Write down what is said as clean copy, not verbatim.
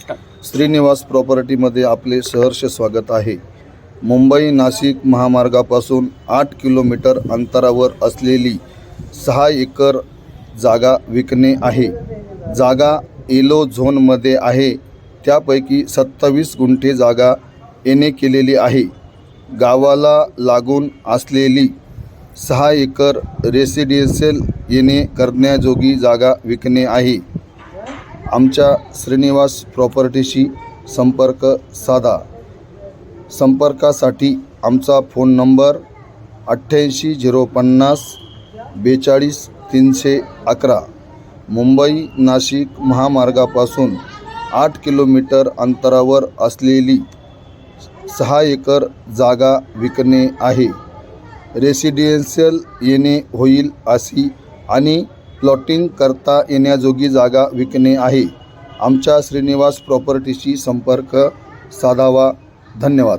श्रीनिवास प्रॉपर्टीमध्ये आपले सहर्ष स्वागत आहे। मुंबई नाशिक महामार्गापासून 8 किलोमीटर अंतरावर असलेली 6 एकर जागा विकणे आहे। जागा येलो झोनमध्ये आहे। त्यापैकी 27 गुंठे जागा येणे केलेली आहे। गावाला लागून असलेली 6 एकर रेसिडेन्शियल येणे करण्याजोगी जागा विकणे आहे। आमच्या श्रीनिवास प्रॉपर्टीशी संपर्क साधा। संपर्कासाठी आमचा फोन नंबर 88 050 42 311। मुंबई नाशिक महामार्गापासून 8 किलोमीटर अंतरावर असलेली 6 एकर जागा विकणे आहे। रेसिडेन्शियल येणे होईल अशी आणि प्लॉटिंग करता येण्याजोगी जागा विकणे आहे। आमच्या श्रीनिवास प्रॉपर्टीशी संपर्क साधावा। धन्यवाद।